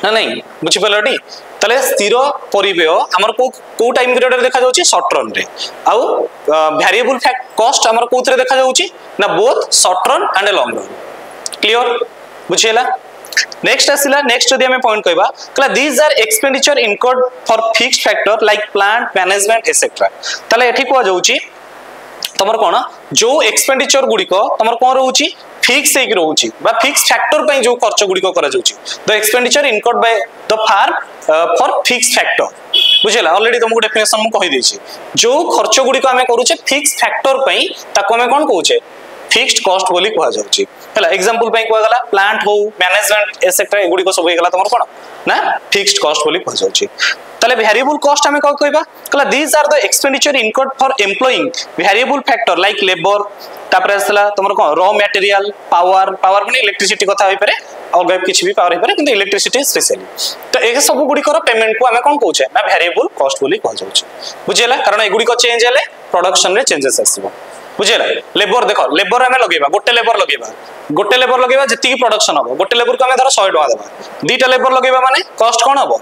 ना नहीं बुझी पलटी ताले स्थिर परिव्यय हमर को टाइम पीरियड रे देखा जाउची शॉर्ट रन रे आ वेरिएबल फैक्ट कॉस्ट हमर कोथरे देखा जाउची ना both short run and long run clear बुझियला नेक्स्ट आसिला नेक्स्ट जदी हमें पॉइंट कहबा कला these are expenditure incurred for fixed factor like plant management etcetera ताले एठी को जाउची तमर कोन जो एक्सपेंडिचर गुडी को तमर कोन रहउची फिक्स हेक रहउची बा फिक्स फैक्टर पई जो खर्च गुडी को करा जाउची the expenditure incurred by the firm for fix factor बुझिला ऑलरेडी तुमको डेफिनेशन मु कहि देछि जो खर्च गुडी को हमें करूचे फिक्स फैक्टर पई ताको हमें कोन कहउचे फिक्स्ड कॉस्ट बोली कहा जाउची हला एग्जांपल पई कोआ गला प्लांट हो मैनेजमेंट एसेट्रा एगुडी को सब हे गला तमर कोन ना फिक्स्ड कॉस्ट बोली कहा जाउची ताले वेरिएबल कॉस्ट हमें का कहबा कला these are the expenditure incurred for employing variable factor like labour तापर असला तमर कोन रॉ मटेरियल पावर पावर माने इलेक्ट्रिसिटी कथा होई पारे और किछि भी पावर होई पारे किंतु इलेक्ट्रिसिटी स्पेशली तो ए सब गुडी कर पेमेंट को हमें कोन कहउचे ना वेरिएबल कॉस्ट बोली कहा जाउची बुझियला कारण एगुडी को चेंज हेले प्रोडक्शन रे चेंजेस आसीबो बुझियला लेबर देखो लेबर हमें लगेबा गोटे लेबर लगेबा जति प्रोडक्शन हबो गोटे लेबर को हमें धर 100 टका देबा दीटा लेबर लगेबा माने कॉस्ट कोन हबो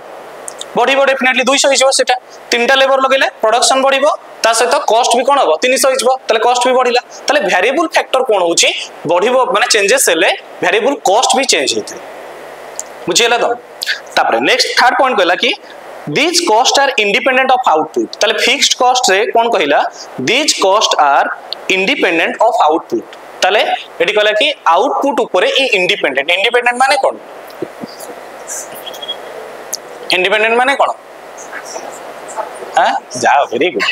बढ़िबो डेफिनेटली 200 हिजो सेटा तीनटा लेबर लगेले प्रोडक्शन बढ़िबो ता सहित कॉस्ट भी कोन हबो 300 हिजो तले कॉस्ट भी बढ़िला तले वेरिएबल फैक्टर कोन होची बढ़िबो माने चेंजेस हेले वेरिएबल कॉस्ट भी चेंज हेते बुझियला तो तापर नेक्स्ट थर्ड पॉइंट कहला कि these costs are independent of output ताले फिक्स्ड कॉस्ट रे कोन कहिला these costs are independent of output ताले एडी कहला कि आउटपुट ऊपर ई इंडिपेंडेंट माने कोन इंडिपेंडेंट माने कोन हां जाओ वेरी गुड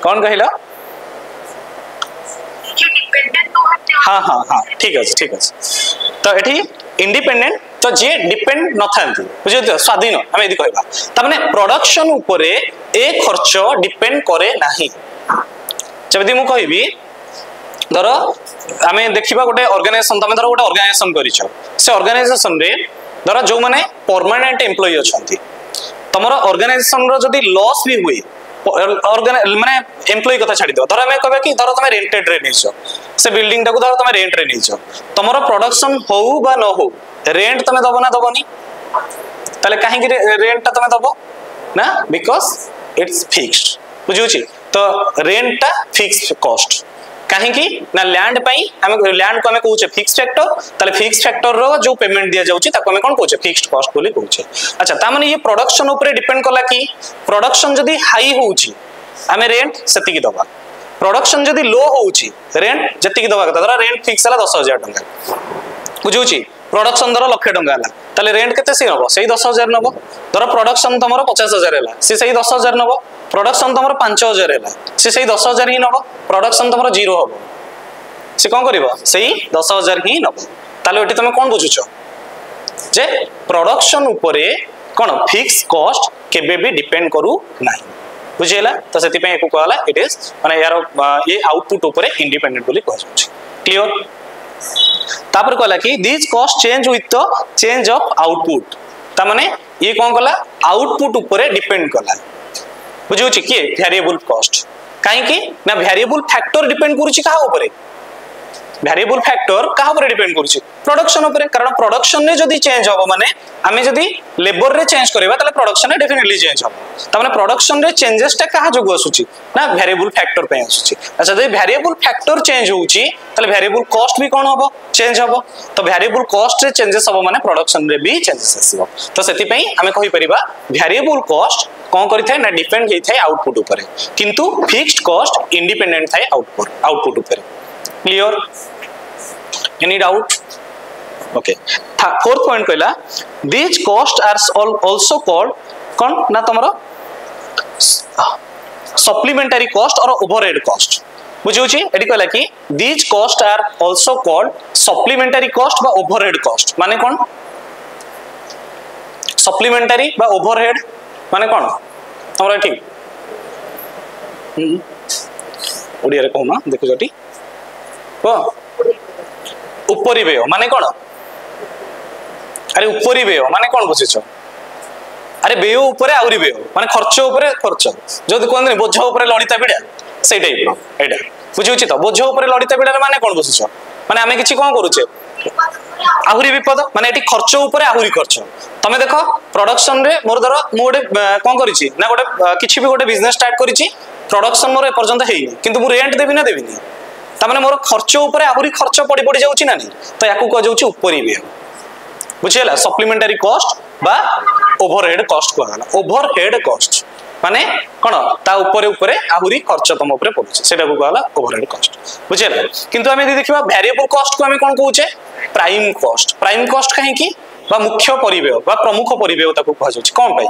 कोन कहिला हां हां हां ठीक है तो एठी इंडिपेंडेंट तो जे डिपेंड न थांती बुझियो स्वाधीन हम एदी कहबा त माने प्रोडक्शन ऊपर ए खर्च डिपेंड करे नाही जबदी मु कहबी धर आमे देखिबा गोटे ऑर्गेनाइजेशन तमे धर गोटे ऑर्गेनाइजेशन करिछो से ऑर्गेनाइजेशन रे धर जो माने परमानेंट एम्प्लॉय अछंती तमरो ऑर्गेनाइजेशन रो जदी लॉस भी हुई माने एम्प्लॉय कथा छाडी दो धर हमें कहबा कि धर तमे रेंटेड रे नेछो से बिल्डिंग टाको धर तमे रेंट रे नेछो तमरो प्रोडक्शन होउ बा न हो रेंट तमे दबो ना दबोनी ताले काहे कि रेंट तमे दबो ना बिकॉज़ इट्स फिक्स्ड बुझुची तो रेंट ता फिक्स्ड कॉस्ट काहे कि ना लैंड पई हम लैंड को हमें कहउचे फिक्स्ड फैक्टर ताले फिक्स्ड फैक्टर रो जो पेमेंट दिया जाउची ताको हमें कोन कहउचे फिक्स्ड कॉस्ट बोली कहउचे अच्छा ता माने ये प्रोडक्शन ऊपर डिपेंड करला कि प्रोडक्शन जदी हाई होउची हमें रेंट सेति की दबा प्रोडक्शन जदी लो होउची रेंट जति की दबा कथा रेंट फिक्स हला 10000 टका बुझुची प्रोडक्शन धर लक्षे टंका है ताले रेंट केते सी नबो सेही 10,000 नबो धर प्रोडक्शन तुमर 50,000 है सी सेही 10,000 नबो प्रोडक्शन तुमर 5,000 है सी सेही 10,000 ही नबो प्रोडक्शन तुमर 0 हबो सी कोन करिवो सेही 10,000 ही नबो ताले एटी तुम कोन बुझुछ जे प्रोडक्शन उपरे कोन फिक्स कॉस्ट केबे भी डिपेंड करू नाही बुझेला तो सेति पे एको कहला इट इज माने यार ये आउटपुट उपरे इंडिपेंडेंट बोली कह जाउछ क्लियर तापर कहला कि this cost change with the change of output ता माने ये कोन कहला आउटपुट उपरे डिपेंड करला बुझुछ कि वेरिएबल कॉस्ट काहे कि ना वेरिएबल फैक्टर डिपेंड करूची कहा उपरे वेरिएबल फैक्टर कहा ऊपर डिपेंड करूची प्रोडक्शन ऊपर कारण प्रोडक्शन ने जदी चेंज हो माने आमे जदी लेबर रे चेंज करबा तले प्रोडक्शन ने डेफिनेटली चेंज हो त माने प्रोडक्शन रे चेंजेस ता कहा जोगु आसुची ना वेरिएबल फैक्टर पे आसुची अच्छा जदी वेरिएबल फैक्टर चेंज होउची तले वेरिएबल कॉस्ट भी कोन होबो चेंज होबो तो वेरिएबल कॉस्ट रे चेंजेस होबो माने प्रोडक्शन रे भी चेंजेस आसीबो तो सेति पई आमे कहि परिबा वेरिएबल कॉस्ट कोन करि थाय ना डिपेंड हेइ थाय आउटपुट ऊपर किंतु फिक्स्ड कॉस्ट इंडिपेंडेंट थाय आउटपुट ऊपर clear any doubt okay fourth point कहला these costs are also called कौन ना तुम्हारा supplementary cost और overhead cost बुझिउची एडी कहला कि these costs are also called supplementary cost बा overhead cost माने कौन supplementary बा overhead माने कौन हमरा ठीक ओडिया रे कहू ना देखो जटी को उपरी व्यय माने कौन अरे उपरी व्यय माने कौन बुझिछ अरे व्यय ऊपरे आउरी व्यय माने खर्च ऊपरे खर्च जदी कोन बोझ ऊपरे लड़िता बिडा सेई टाइप एटा बुझिउची तो बोझ ऊपरे लड़िता बिडा माने कौन बुझिछ माने आमे किछि कोन करूचे आहुरी विपद माने एटी खर्च ऊपरे आहुरी खर्च तमे देखो प्रोडक्शन रे मोर धर मो गोटे कोन करिछि ना गोटे किछि भी गोटे बिजनेस स्टार्ट करिछि प्रोडक्शन मोर ए पर्यंत हेइ किंतु मु रेंट देबी ना देबिनी तामाने मोर खर्च ऊपरे आहुरी खर्च पड़ी पड़ी जाउची ना तो याकू कह जाउची उपरी व्यय बुझियला सप्लीमेंटरी कॉस्ट बा ओवरहेड कॉस्ट कहला ओवरहेड कॉस्ट माने कोन ता ऊपरे ऊपरे आहुरी खर्च तम ऊपरे पडुची सेटा को कहला ओवरहेड कॉस्ट बुझियला किंतु हमें यदि देखिबा वेरिएबल कॉस्ट को हमें कोन कहूचे प्राइम कॉस्ट काहे कि बा मुख्य परिव्यय बा प्रमुख परिव्यय ताको कह जाउची कोन पई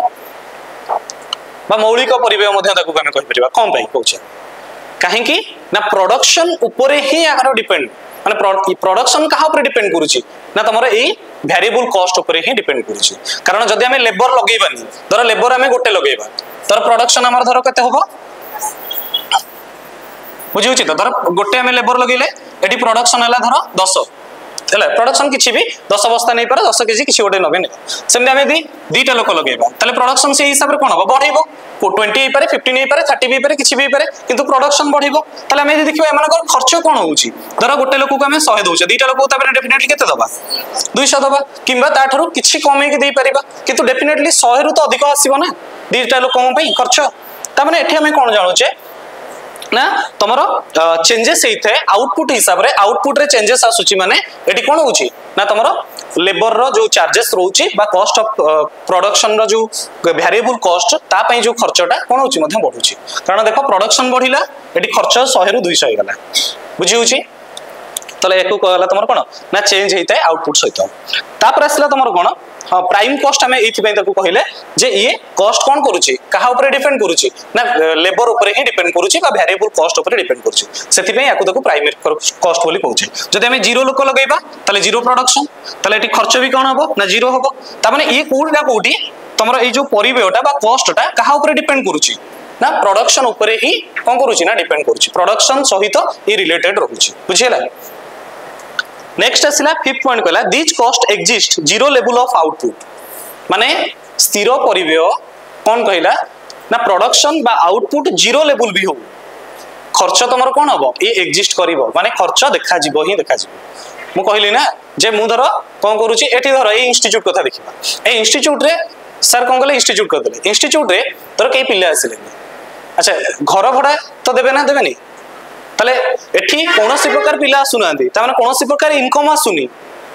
बा मौलिक परिव्यय मध्ये ताको हमें कहि परिबा कोन पई कहूचे काहे कि ना प्रोडक्शन ऊपरे ही आरो डिपेंड माने प्रोडक्शन कहा ऊपर डिपेंड करूची ना तमरो एई वेरिएबल कॉस्ट ऊपर ही डिपेंड करूची कारण जदी हमें लेबर लगेबानी धर लेबर हमें गोटे लगेबा तर प्रोडक्शन हमर धर कते होबो बुझिउची तो धर गोटे हमें लेबर लगेले एडी प्रोडक्शन हला धर 10 हला प्रोडक्शन किछि भी 10 बस्ता नै पारे 10 केजी किछि गोटे नबे नै सेम हमें दीटा लोक लगेबा तले प्रोडक्शन से हिसाब रे कोन होबो बढ़ेबो 20 ही पारे 15 ही पारे 30 भी पारे किछि भी पारे किंतु प्रोडक्शन बढ़िबो तले हमें देखिबा एमानकर खर्च कोन होउची धर गोटे लोक को हमें 100 दोछ दीटा लोक तापर डेफिनेटली केते दबा 200 दबा किंबा ताठरो किछि कमे के देई परिबा किंतु डेफिनेटली 100 रु तो अधिक आसीबो ना दीटा लोक पई खर्च ता माने एठी हमें कोन जानुचे ना तमरो चेंजेस हेइ थे आउटपुट हिसाब रे आउटपुट रे चेंजेस आसुची माने एठी कोन होउची ना तमरो लेबर रो जो चार्जेस रहउची बा कॉस्ट ऑफ प्रोडक्शन रो जो वेरिएबल कॉस्ट ता पई जो खर्चटा कोन होउची मध्ये बढ़ुची कारण देखो प्रोडक्शन बढ़िला एठी खर्च 100 रु 200 हे गला बुझी होउची तले एको कहला तमरो कोन ना चेंज हेइ थे आउटपुट सहित तापर आसला तमरो कोन हां प्राइम कॉस्ट हमें एथि पई ताको कहिले जे ये कॉस्ट कोन करूची कहा ऊपर डिपेंड करूची ना लेबर ऊपर ही डिपेंड करूची बा वेरिएबल कॉस्ट ऊपर डिपेंड करूची सेति पई याकू ताको प्राइमरी कॉस्ट बोली कहूचे जदि हमें जीरो लोक लगेबा तले जीरो प्रोडक्शन तले एटी खर्च भी कोन हबो ना जीरो हबो ता माने ये कोडा कोडी तमरो ए जो परिव्ययटा बा कॉस्टटा कहा ऊपर डिपेंड करूची ना प्रोडक्शन ऊपर ही कोन करूची ना डिपेंड करूची प्रोडक्शन सहित ये रिलेटेड रहूची बुझियला नेक्स्ट आसिला फिफ्थ पॉइंट कहला this cost exist zero level of output माने स्थिर परिव्यय कोन कहला ना प्रोडक्शन बा आउटपुट जीरो लेवल भी हो खर्च तमर कोन हबो ए एग्जिस्ट करिवो माने खर्च देखा जिवो ही देखा जिवो मु कहली ना जे मु धर कोन करूची एठी धर ए इंस्टीट्यूट कथा देखिबा ए इंस्टीट्यूट रे सर कोन कहले इंस्टीट्यूट कर देले इंस्टीट्यूट रे तोर केई पिल्ला आसिले अच्छा घर भड़ा तो देबे ना देबेनी तले एठी कोनोसी प्रकार पिला आसुनांती ता माने कोनोसी प्रकार इनकम आसुनी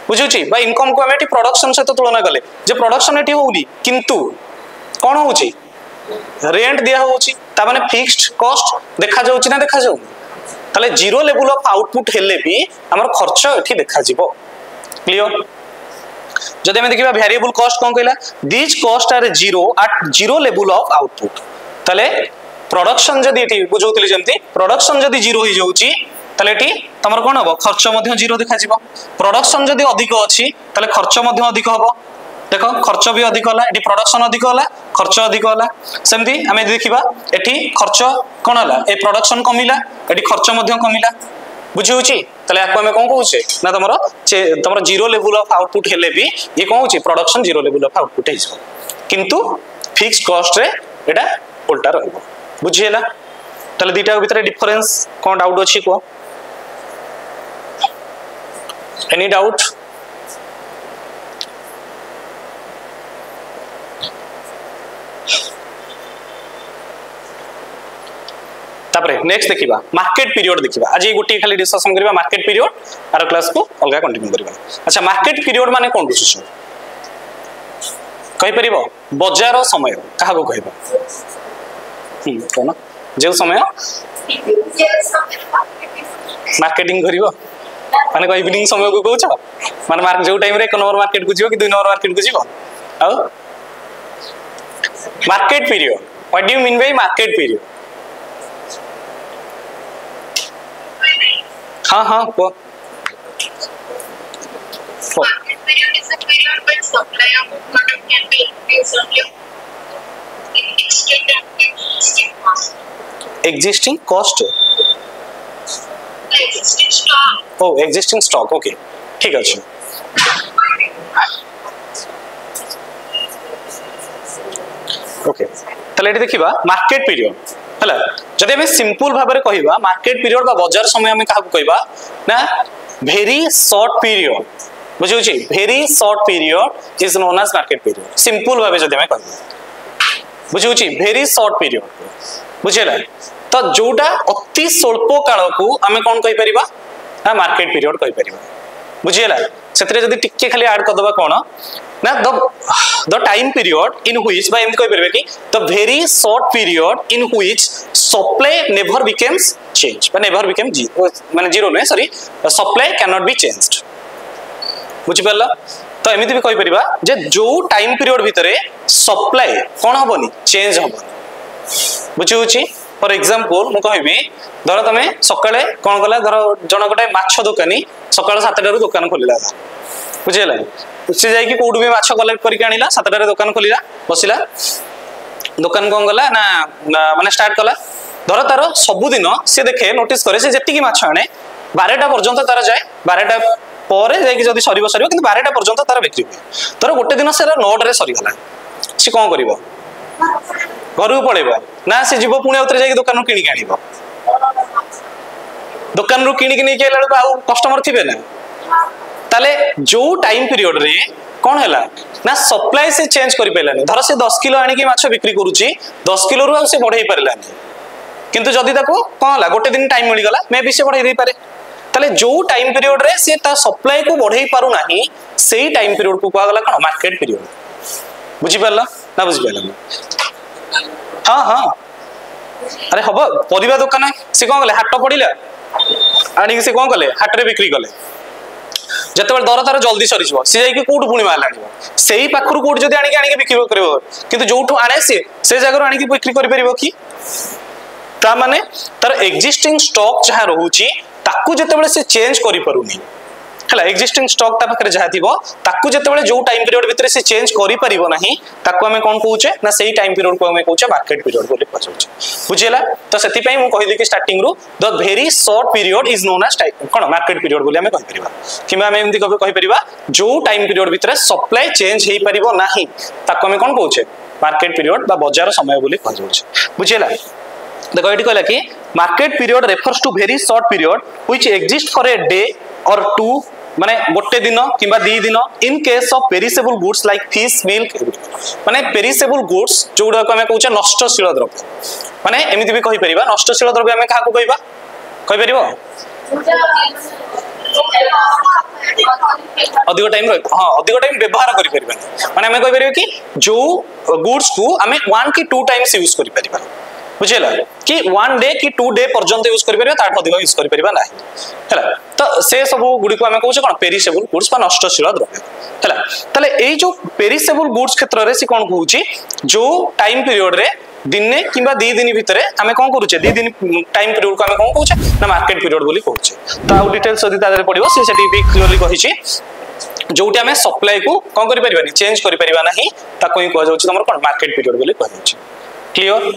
बुझुची बा इनकम को हम एठी प्रोडक्शन से तो तुलना कले जे प्रोडक्शन एठी होउनी किंतु कोन होउची रेंट दिया होउची ता माने फिक्स्ड कॉस्ट देखा जाउची ना देखा जाउ तले जीरो लेवल ऑफ आउटपुट हेले भी हमर खर्च एठी देखा जिवो क्लियर जदि आम देखा वेरिएबल कॉस्ट कौन कहला these cost are zero at zero level of output ताले प्रोडक्शन जदि एठी बुझौतली जंती प्रोडक्शन जदि जीरो हो जाउची ताले एठी तमर कोन हबो खर्च मध्य जीरो देखा जिवो प्रोडक्शन जदि अधिक अछि ताले खर्च मध्य अधिक हबो देखो खर्च भी अधिक होला एठी प्रोडक्शन अधिक होला खर्च अधिक होला सेमती आमे देखिबा एठी खर्च कोन होला ए प्रोडक्शन कमिला एठी खर्च मध्य कमिला बुझी होची ताले आको हमें कोन कहउछे ना तमरो जीरो लेवल ऑफ आउटपुट हेले भी ये कोन होची production zero level of output हेजो किंतु फिक्स्ड कॉस्ट रे एटा उल्टा रहबो बुझी हैला ताले दीटा भीतर डिफरेंस कोन डाउट अछि को एनी डाउट तापरे नेक्स्ट देखिबा मार्केट पीरियड देखिबा आज ये गोटी खाली डिस्कशन करबा मार्केट पीरियड आरो क्लास को अलगा कंटिन्यू करबा अच्छा मार्केट पीरियड माने कोन बुझुछ कहि परिबो बाजार समय कहा को कहबा कोन जे समय मार्केटिंग करिवो माने को इवनिंग समय को कहउछ माने मार्क जो टाइम रे एक नंबर मार्केट को जिवो कि 2 नंबर मार्केट को जिवो आ market period what do you mean by market period हाँ हाँ वो market period is a period when supply of product can be increased only existing cost existing stock oh existing stock okay ठीक अछि okay तले एठी देखिबा market period हला जदि हम सिंपल भाबरे कहिबा मार्केट पीरियड बा बाजार समय हम काहा कहिबा ना वेरी शॉर्ट पीरियड बुझुची very short period is known as market period simple भाबे जदि हम कहिबा बुझुची वेरी शॉर्ट पीरियड बुझेला तो जोटा अति स्वल्प काल को हम कोन कहि परिबा ना मार्केट पीरियड कहि परिबा बुझेला सेतरे जदि टिके खाली ऐड कर दबा कोन ना the time period in which by एमति कहि परबे कि the very short period in which supply never becomes changed but never became zero माने जीरो नै sorry supply cannot be changed बुझि परला तो एमति भी कहि परबा जे जो टाइम पीरियड भितरे सप्लाई कोन हबनी चेंज हबनी बुझि होची फॉर एग्जांपल मु कहबी धर तमे सकाळे कोन कला धर जण गोटे माछ दुकानी सकाळ 7 टा रु दुकान खोलिला बुझिला से जाई कि कोड भी माछ कलेक्ट करके आनिला 7 टा रे दुकान खोलिला बसिला दुकान कोन गला ना माने स्टार्ट कला धर तार सब दिन से देखे नोटिस करे से जेति की माछ आने 12 टा पर्यंत तार जाय 12 टा परे जाई कि जदी सरीबो किंतु 12 टा पर्यंत तार बिक्री हुए तर गोटे दिन से 9 टा रे सरी गला से कोन करिवो घर को पळेबो ना से जीवो पुणे उतरे जाई दुकान किनि के आनिबो दुकान रो किनि के नै के लाडू आ कस्टमर थिबे ना ताले जो टाइम पीरियड रे कोन हैला ना सप्लाई से चेंज करि पेलानी धर से 10 किलो आनी के माछ बिक्री करूची 10 किलो रु से बढ़ाई परलानी किंतु जदी ताको कोन होला गोटे दिन टाइम मिल गला मे भी से बढ़ाई दे पारे ताले जो टाइम पीरियड रे से ता सप्लाई को बढ़ाई पारु नाही सेही टाइम पीरियड को कहला कोन मार्केट पीरियड बुझी परला ना बुझी परला हां हां अरे हबो परिबा दुकान से कोन गले हाट पडिला आनी से कोन गले हाट रे बिक्री गले जतबे दर तार जल्दी सरी जिवो से जाई कि कोड पुणी माल आनिबो सेही पाखरु कोड जदी आनी के बिक्री करबो किंतु जोठो आने से जगह आनी के बिक्री करि परिबो कि ता माने तार एक्जिस्टिंग स्टॉक जहा रहूची ताकू जतबे से चेंज करि परुनी हला एक्जिस्टिंग स्टॉक ता पाखरे जहा थिबो ताकू जतबे जो टाइम पीरियड भितरे से चेंज करि परिबो नाही ताकू हमें कोन कहूचे ना सेही टाइम पीरियड को हमें कहूचे मार्केट पीरियड बोली कहूचे बुझिला तो सेति पई मु कहि दे कि स्टार्टिंग रु the very short period is known as time कोन मार्केट पीरियड बोली हमें कहि परिबा किबा हमें एमति कहि परिबा जो टाइम पीरियड भितरे सप्लाई चेंज हेई परिबो नाही ताकू हमें कोन कहूचे मार्केट पीरियड बा बाजार समय बोली कहूचे बुझिला देखो एटी कहला कि market period refers to very short period which exist for a day or two माने गोटे दिन किबा 2 दिन in case of perishable goods like fish milk माने पेरिसेबल गुड्स जोडा को हमें कहूचे नष्टशील द्रव्य माने एमिति भी कहि परिबा नष्टशील द्रव्य हमें काहा को कहिबा कहि परिबो अधिक टाइम हां अधिक टाइम व्यवहार करि परिबा माने हमें कहि परिबो कि जो गुड्स को हमें 1 की 2 टाइम्स यूज करि परिबा बुझेला कि 1 डे कि 2 डे पर्यंत यूज करि परिबा ताठ अधिक यूज करि परिबा नाही हैला तो से सब गुडी को हमें कहूछ कोन पेरिसेबल गुड्स बा नष्टशील द्रव्य हैला तले एई जो पेरिसेबल गुड्स क्षेत्र रे से कोन कहूची जो टाइम पीरियड रे दिने किंबा 2 दिन भितरे हमें कोन करूचे 2 दिन टाइम पीरियड को हमें कोन कहूचे ना मार्केट पीरियड बोली कहूचे तो आ डिटेल्स यदि तादरे पडिबो से सेठी भी क्लियरली कहिची जोटी हमें सप्लाई को कोन करि परिबानी चेंज करि परिबा नाही ताको ही कह जाउची हमर कोन मार्केट पीरियड बोली कह जाउची क्लियर